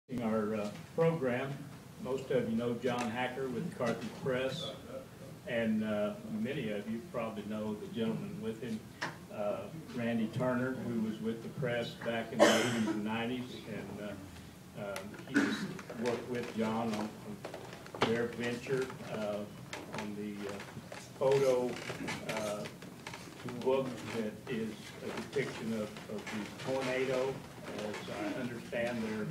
Our program. Most of you know John Hacker with the Carthage Press, and many of you probably know the gentleman with him, Randy Turner, who was with the press back in the 80s and 90s, and he's worked with John on their venture on the photo book that is a depiction of the tornado. As I understand, they're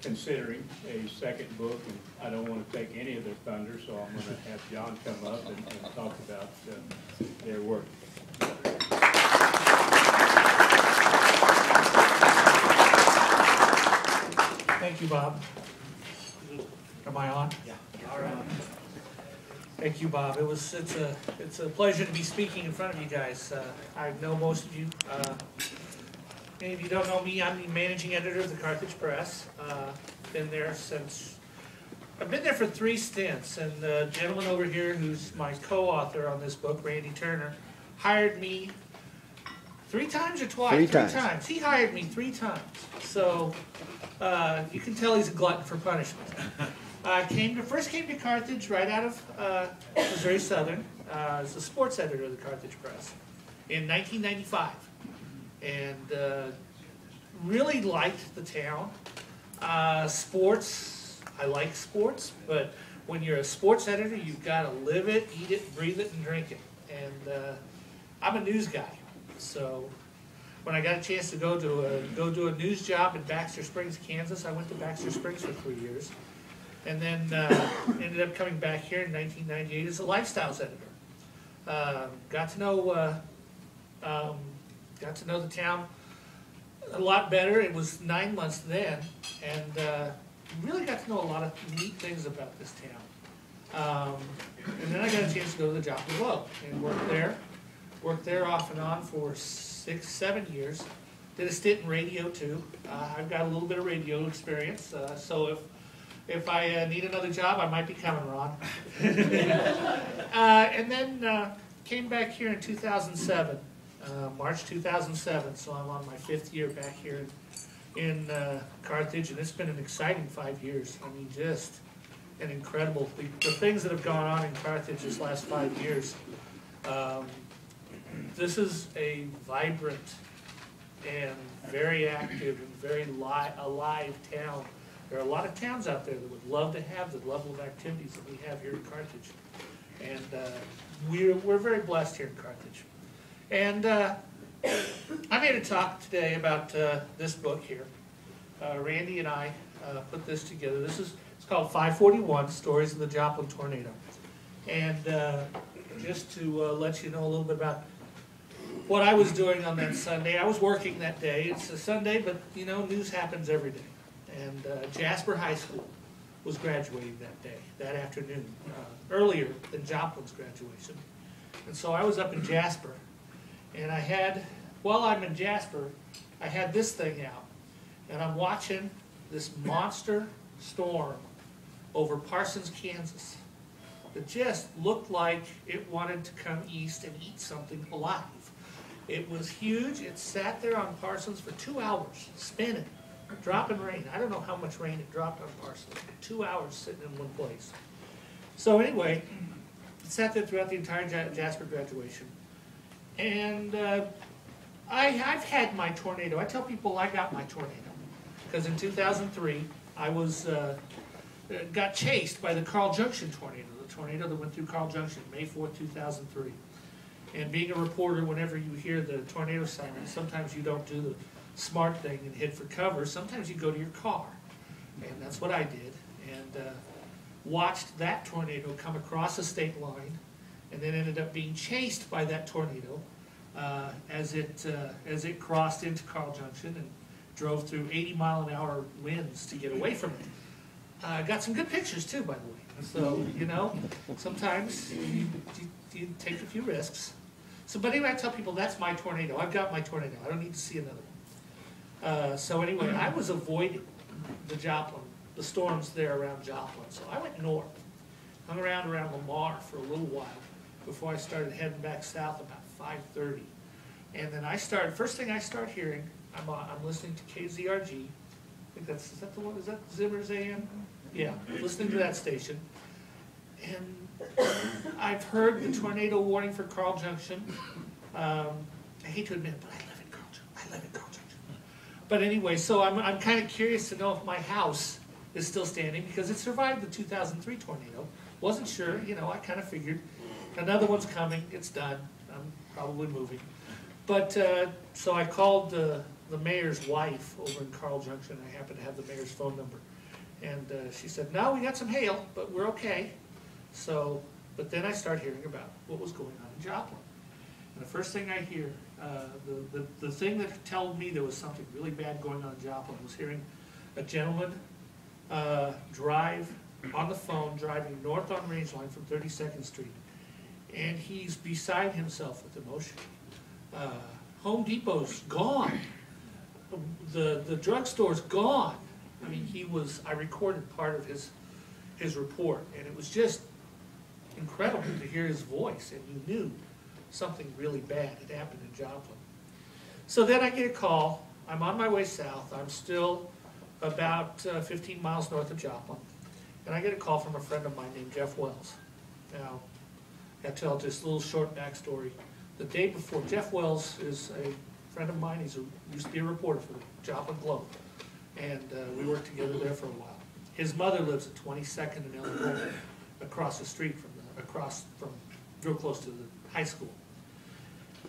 considering a second book, and I don't want to take any of their thunder, so I'm going to have John come up and talk about their work. Thank you, Bob. Am I on? Yeah. All right. Thank you, Bob. It's a pleasure to be speaking in front of you guys. I know most of you. Many of you don't know me. I'm the managing editor of the Carthage Press. I've been there for 3 stints, and the gentleman over here who's my co-author on this book, Randy Turner, hired me 3 times or twice? 3 times. He hired me 3 times. So you can tell he's a glutton for punishment. First came to Carthage right out of Missouri Southern as the sports editor of the Carthage Press in 1995. And really liked the town. Sports, I like sports, but when you're a sports editor, you've got to live it, eat it, breathe it, and drink it. And I'm a news guy, so when I got a chance to go do a news job in Baxter Springs, Kansas, I went to Baxter Springs for 3 years, and then ended up coming back here in 1998 as a lifestyles editor. Got to know the town a lot better. It was 9 months then, and really got to know a lot of neat things about this town. And then I got a chance to go to the Joplin Club and worked there off and on for 6-7 years. Did a stint in radio too. I've got a little bit of radio experience, so if I need another job, I might be coming, Ron. And then came back here in 2007. March 2007, so I'm on my 5th year back here in Carthage, and it's been an exciting 5 years. I mean, just an incredible, the things that have gone on in Carthage this last 5 years. This is a vibrant and very active and very alive town. There are a lot of towns out there that would love to have the level of activities that we have here in Carthage, and we're very blessed here in Carthage. And I'm here to talk today about this book here. Randy and I put this together. It's called 541, Stories of the Joplin Tornado. And just to let you know a little bit about what I was doing on that Sunday. I was working that day. It's a Sunday, but you know, news happens every day. And Jasper High School was graduating that day, that afternoon, earlier than Joplin's graduation. And so I was up in Jasper. And while I'm in Jasper, I had this thing out. And I'm watching this monster storm over Parsons, Kansas. That just looked like it wanted to come east and eat something alive. It was huge. It sat there on Parsons for 2 hours, spinning, dropping rain. I don't know how much rain it dropped on Parsons. 2 hours sitting in one place. So anyway, it sat there throughout the entire Jasper graduation. And I've had my tornado. I tell people I got my tornado because in 2003 I got chased by the Carl Junction tornado, the tornado that went through Carl Junction, May 4th, 2003. And being a reporter, whenever you hear the tornado siren, sometimes you don't do the smart thing and head for cover. Sometimes you go to your car, and that's what I did. And watched that tornado come across the state line, and then ended up being chased by that tornado as it crossed into Carl Junction and drove through 80-mile-an-hour winds to get away from it. Got some good pictures too, by the way. So you know, sometimes you take a few risks. So, but anyway, I tell people that's my tornado. I've got my tornado. I don't need to see another one. So anyway, I was avoiding the storms there around Joplin. So I went north, hung around Lamar for a little while before I started heading back south about 5:30. And then first thing I start hearing, I'm listening to KZRG think that's, is that the one, is that Zimmer's AM? Yeah, listening to that station. And I've heard the tornado warning for Carl Junction. I hate to admit it, but I live in Carl Junction. But anyway, so I'm kind of curious to know if my house is still standing because it survived the 2003 tornado. Wasn't sure, you know, I kind of figured another one's coming, it's done, I'm probably moving. But, so I called the mayor's wife over in Carl Junction. I happen to have the mayor's phone number. And she said, no, we got some hail, but we're okay. So, but then I start hearing about what was going on in Joplin. And the first thing I hear, the thing that told me there was something really bad going on in Joplin was hearing a gentleman drive on the phone, driving north on Rangeline from 32nd Street. And he's beside himself with emotion. Home Depot's gone. The drugstore's gone. I mean, I recorded part of his report, and it was just incredible to hear his voice, and you knew something really bad had happened in Joplin. So then I get a call. I'm on my way south. I'm still about 15 miles north of Joplin, and I get a call from a friend of mine named Jeff Wells. Now, I'll tell just a little short backstory. The day before, Jeff Wells is a friend of mine. Used to be a reporter for the Joplin Globe, and we worked together there for a while. His mother lives at 22nd and Illinois, across the street from real close to the high school.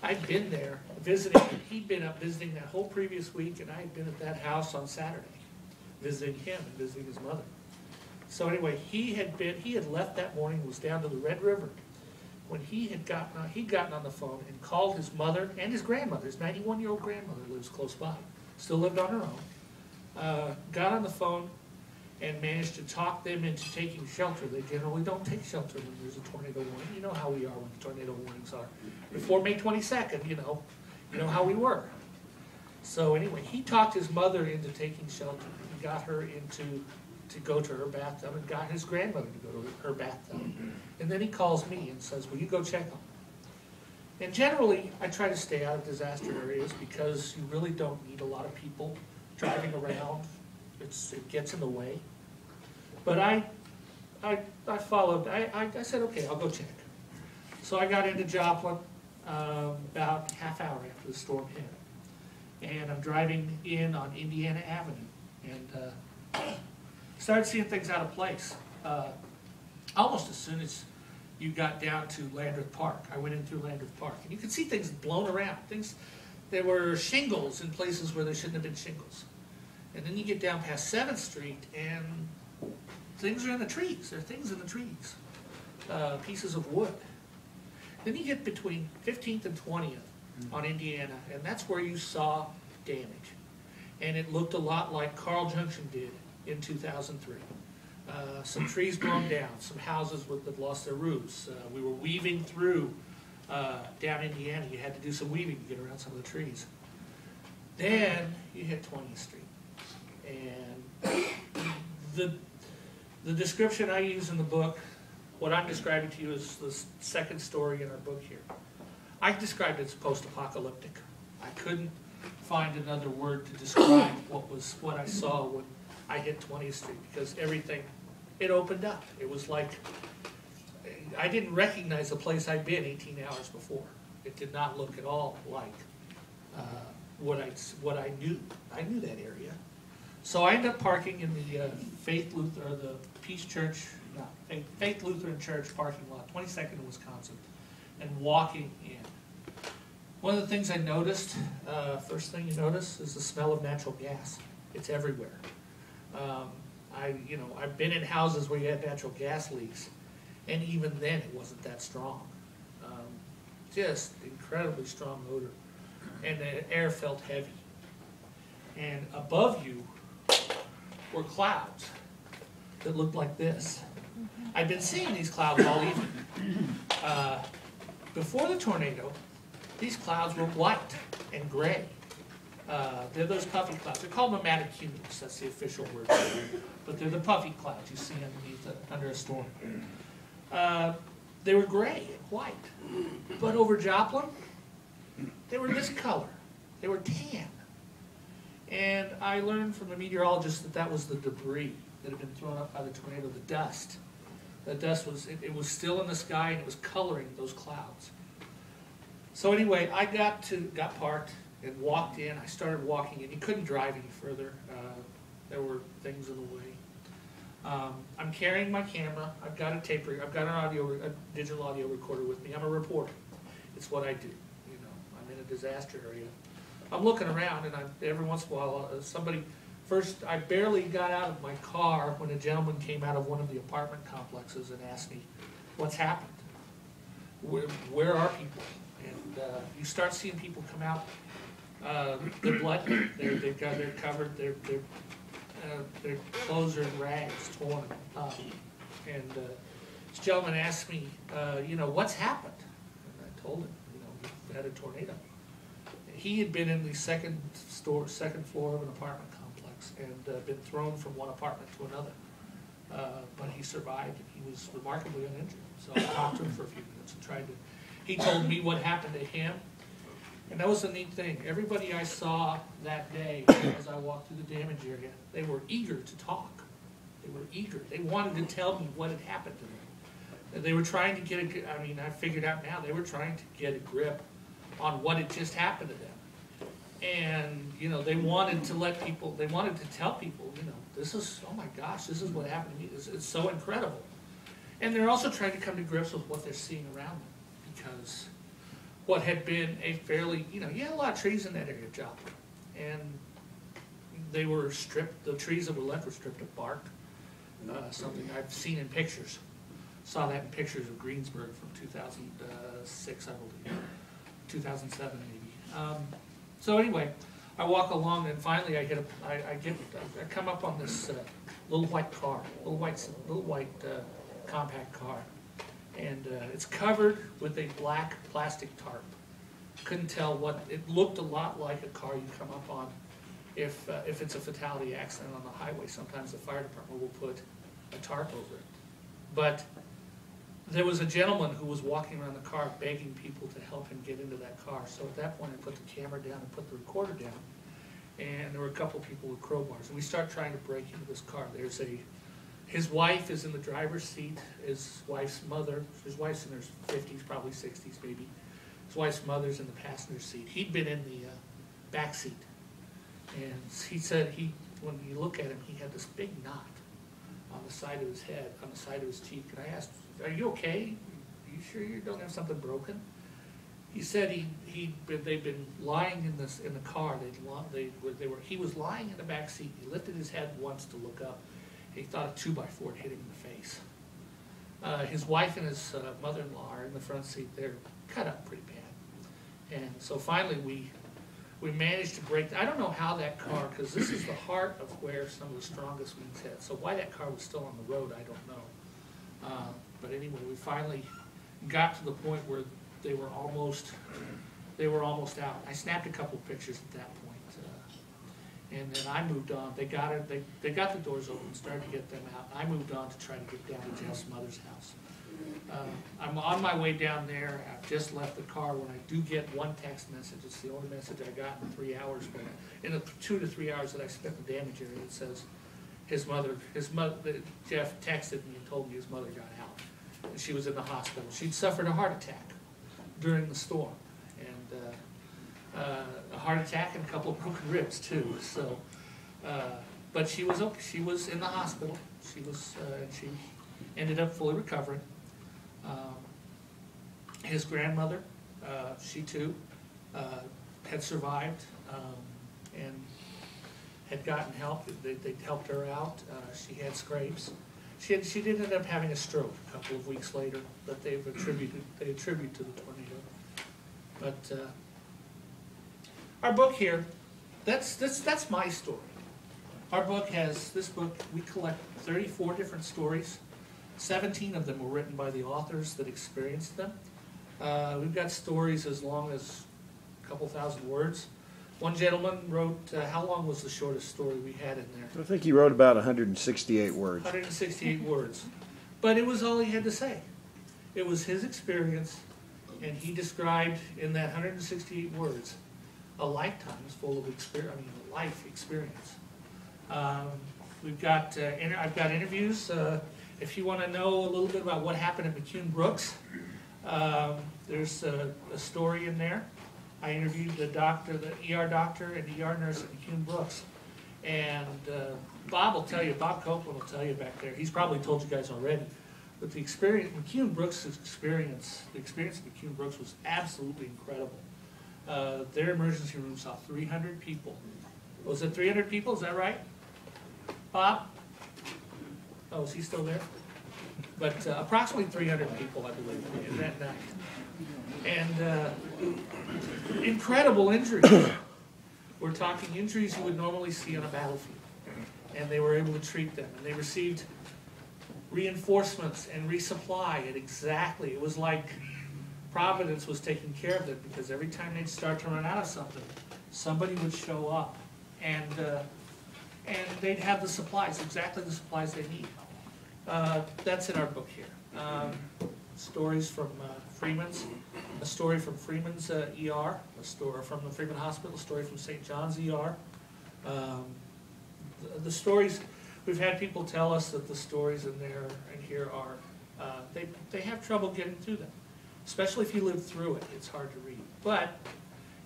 I'd been there visiting. He'd been up visiting that whole previous week, and I had been at that house on Saturday, visiting him and visiting his mother. So anyway, he had left that morning, was down to the Red River. When he'd gotten on the phone and called his mother and his grandmother. His 91-year-old grandmother lives close by, still lived on her own. Got on the phone and managed to talk them into taking shelter. They generally don't take shelter when there's a tornado warning. You know how we are when the tornado warnings are. Before May 22nd, you know how we were. So anyway, he talked his mother into taking shelter. He got her to go to her bathtub and got his grandmother to go to her bathtub. And then he calls me and says, will you go check on them? And generally, I try to stay out of disaster areas because you really don't need a lot of people driving around. It gets in the way. But I followed, I said, okay, I'll go check. So I got into Joplin about half hour after the storm hit. And I'm driving in on Indiana Avenue. And started seeing things out of place. Almost as soon as you got down to Landreth Park. I went in through Landreth Park. And you could see things blown around. There were shingles in places where there shouldn't have been shingles. And then you get down past 7th Street, and things are in the trees. There are things in the trees, pieces of wood. Then you get between 15th and 20th on Indiana, and that's where you saw damage. And it looked a lot like Carl Junction did in 2003. Some trees blown down, some houses that lost their roofs. We were weaving through down Indiana. You had to do some weaving to get around some of the trees. Then you hit 20th Street. And the description I use in the book, what I'm describing to you is the second story in our book here. I described it as post-apocalyptic. I couldn't find another word to describe what I saw when I hit 20th Street, because everything, it opened up. It was like, I didn't recognize the place I'd been 18 hours before. It did not look at all like what I knew. I knew that area. So I ended up parking in the Faith Lutheran Church parking lot, 22nd in Wisconsin, and walking in. One of the things I noticed, first thing you notice, is the smell of natural gas. It's everywhere. I've been in houses where you had natural gas leaks, and even then it wasn't that strong. Just incredibly strong odor, and the air felt heavy. And above you were clouds that looked like this. I've been seeing these clouds all evening. Before the tornado, these clouds were white and gray. They're those puffy clouds. They're called mammatocules. That's the official word. But they're the puffy clouds you see under a storm. They were gray and white. But over Joplin, they were this color. They were tan. And I learned from the meteorologist that that was the debris that had been thrown up by the tornado, the dust. The dust was, it was still in the sky and it was coloring those clouds. So anyway, I got parked and walked in. I started walking in. You couldn't drive any further. There were things in the way. I'm carrying my camera. I've got a tape. I've got a digital audio recorder with me. I'm a reporter. It's what I do. You know, I'm in a disaster area. I'm looking around, and every once in a while, first, I barely got out of my car when a gentleman came out of one of the apartment complexes and asked me, "What's happened? Where are people?" And you start seeing people come out. They're bloody. They're covered. Their clothes are in rags, torn up. And this gentleman asked me, what's happened? And I told him, we had a tornado. He had been in the second floor of an apartment complex and been thrown from one apartment to another. But he survived, and he was remarkably uninjured. So I talked to him for a few minutes and he told me what happened to him. And that was the neat thing. Everybody I saw that day as I walked through the damage area, they were eager to talk. They were eager. They wanted to tell me what had happened to them. And they were trying to get I figured out now, they were trying to get a grip on what had just happened to them. And, they wanted to tell people, this is, oh my gosh, this is what happened to me. It's so incredible. And they're also trying to come to grips with what they're seeing around them. Because what had been a fairly, you had a lot of trees in that area of Joplin. And they were stripped, the trees that were left were stripped of bark. Something I've seen in pictures. Saw that in pictures of Greensburg from 2006, I believe. 2007 maybe. So anyway, I walk along and finally I come up on this little white car, little white compact car. And it's covered with a black plastic tarp. Couldn't tell it looked a lot like a car you come up on if it's a fatality accident on the highway. Sometimes the fire department will put a tarp over it. But there was a gentleman who was walking around the car begging people to help him get into that car. So at that point I put the camera down and put the recorder down. And there were a couple people with crowbars. And we start trying to break into this car. His wife is in the driver's seat. His wife's mother, his wife's in her 50s, probably 60s maybe. His wife's mother's in the passenger seat. He'd been in the back seat. And he said when you look at him, he had this big knot on the side of his head, on the side of his cheek. And I asked, "Are you okay? Are you sure you don't have something broken?" He said they'd been lying in the car. He was lying in the back seat. He lifted his head once to look up. He thought a 2x4 hit him in the face. His wife and his mother-in-law are in the front seat. They're cut up pretty bad. And so finally we managed to break. I don't know how that car, because this is the heart of where some of the strongest winds hit. So why that car was still on the road, I don't know. But anyway, we finally got to the point where they were almost out. I snapped a couple pictures at that point. And then I moved on. They got the doors open, started to get them out. I moved on to try to get down to Jeff's mother's house. I'm on my way down there. I've just left the car when I do get one text message. It's the only message I got in 3 hours. In the 2 to 3 hours that I spent in the damage area, it says Jeff texted me and told me his mother got out. And she was in the hospital. She'd suffered a heart attack during the storm. And a heart attack and a couple of broken ribs too. So, but she was okay. She was in the hospital. She ended up fully recovering. His grandmother, she too had survived and had gotten help. They helped her out. She had scrapes. She did end up having a stroke a couple of weeks later, but they attribute to the tornado. But our book here, that's my story. Our book we collect 34 different stories. 17 of them were written by the authors that experienced them. We've got stories as long as a couple thousand words. One gentleman wrote, how long was the shortest story we had in there? I think he wrote about 168 words. 168 words. But it was all he had to say. It was his experience, and he described in that 168 words a lifetime is full of experience, a life experience. We've got, I've got interviews. If you want to know a little bit about what happened at McCune Brooks, there's a story in there. I interviewed the doctor, the ER doctor and ER nurse at McCune Brooks. And Bob will tell you, Bob Copeland will tell you back there, he's probably told you guys already, but the experience, McCune Brooks' experience, the experience at McCune Brooks was absolutely incredible. Their emergency room saw 300 people. Was it 300 people, is that right? Bob? Oh, is he still there? But approximately 300 people, I believe, in that night. And incredible injuries. We're talking injuries you would normally see on a battlefield. And they were able to treat them. And they received reinforcements and resupply at exactly, it was like Providence was taking care of them, because every time they'd start to run out of something, somebody would show up. And they'd have the supplies, exactly the supplies they need. That's in our book here. Stories from Freeman's, a story from Freeman's ER, a story from the Freeman Hospital, a story from St. John's ER. The stories, we've had people tell us that the stories in there and here are, they have trouble getting through them. Especially if you live through it, it's hard to read. But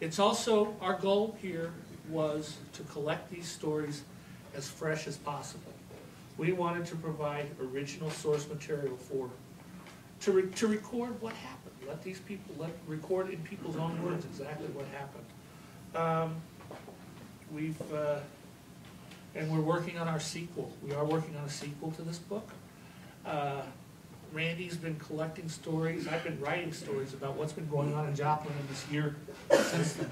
it's also, our goal here was to collect these stories as fresh as possible. We wanted to provide original source material to record what happened. Let these people, record in people's own words exactly what happened. And we're working on our sequel. We are working on a sequel to this book. Randy's been collecting stories. I've been writing stories about what's been going on in Joplin in this year since then.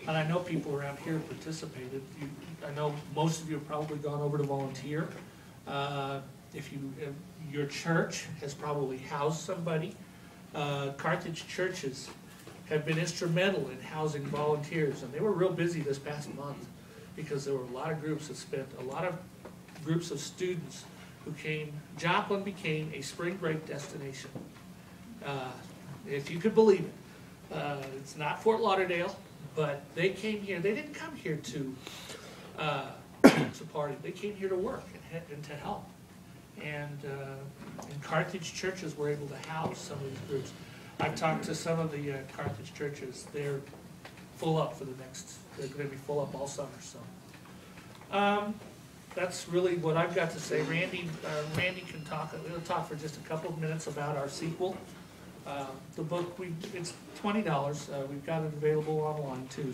And I know people around here participated. I know most of you have probably gone over to volunteer. If your church has probably housed somebody. Carthage churches have been instrumental in housing volunteers, and they were real busy this past month because there were a lot of groups that spent, a lot of groups of students who came. Joplin became a spring break destination, if you could believe it. It's not Fort Lauderdale, but they came here. They didn't come here to party. They came here to work and to help. And Carthage churches were able to house some of these groups. I've talked to some of the Carthage churches. They're full up for the next, they're going to be full up all summer. So that's really what I've got to say. Randy can talk. We'll talk for just a couple of minutes about our sequel. The book, it's $20. We've got it available online too.